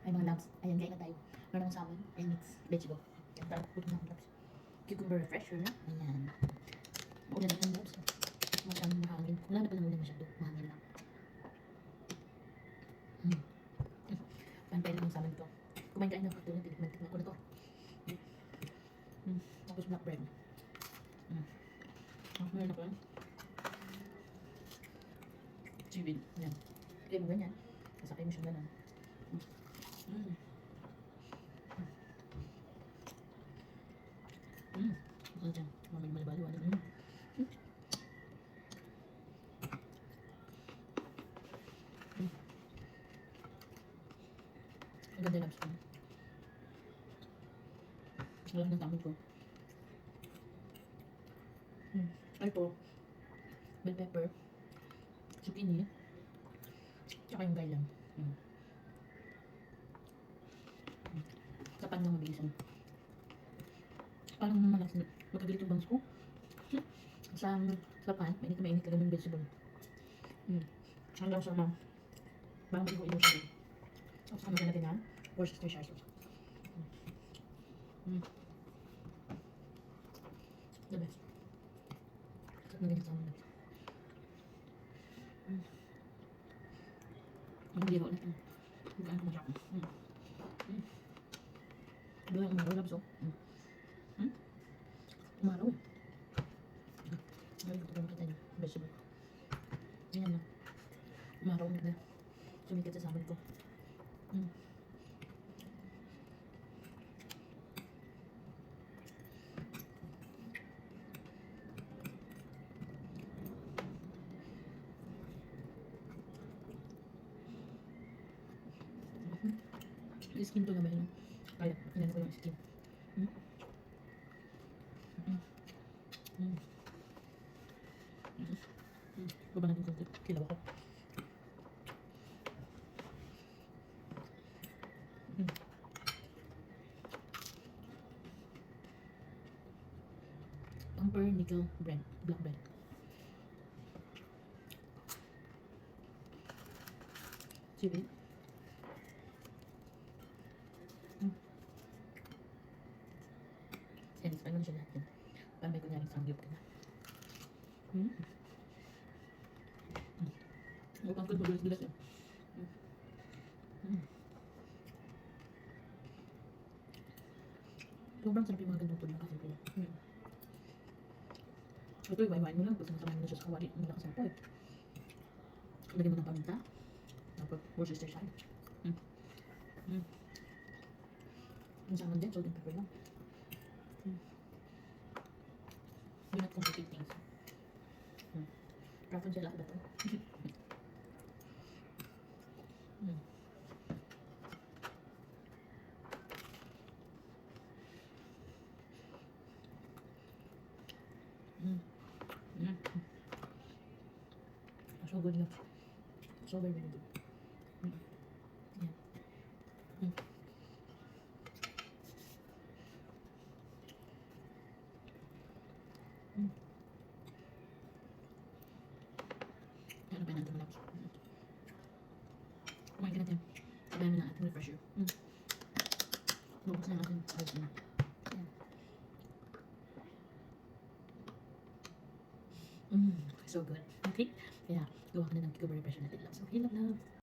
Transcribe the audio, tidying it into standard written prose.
Ay mga loves, ayan kain na tayo. Meron akong salmon and mix vegetable. Yan, parang puto na akong loves. Cucumber refresher. Ayan. Maulan na akong loves. Masyadong mahangin. Wala na palang ulan masyado. Mahangin lang. Pantay lang ang salmon ito. Kumain kain na ako ito. Tinikman ko na to. Tapos black bread. Meron ako yan. Seaweed. Ayan. Kaya mo ganyan. Kasakay mo siyang ganun. Ano dyan? Mamay malibalo. Ang ganda lang siya. Wala ng tamid ko. Ito. Bell pepper. Zucchini. Tsaka yung gaylang. Kapan lang mabilisan. Parang malakas na. Magkagalit yung bangs ko. Sa pan, mainit lang yung vegetable. Hanggang sa parang hindi ko inusin. Tapos sama natin yan. Worcestershire sauce. The best. Sarap na ganyan sa mga. Ang biro na ito. Bukaan ko masarap. Doon ang umaraw, labso. Umaraw eh. Ngayon ko ito kita niyo. Vegetable. Ganyan lang. Umaraw na. Sumikat sa salmon ko. Yung skin to naman yun. Kaya, ilan ko yung skin. Baba natin konti. Kilaw ako. Pumpernickel bread. Black bread. Seaweed. Satisfy mo na siya lahat yan. Para may kunyaring sangyup ka na. Mukhang good magulas-gulas yun. Sobrang sarap yung mga ganitong tuloy kasi pala. Ito, iwain mo lang. Pag sinasamahin mo na siya sa kawali, malakas ang po eh. Lagyan mo ng paminta. Tapos, Worcestershire. Yung salmon din, salt and pepper lang. Do not complicate things. Rapunzel ako ba ito? So good lang. So very, very good. Yeah. Ano ba natin malapos? Kumain ka natin. Sabayan mo na ating refresher. Lubos na natin. Ayos na. So good. Okay? Kaya, gawa ka na ng cucumber refresher natin lang. So, okay lang.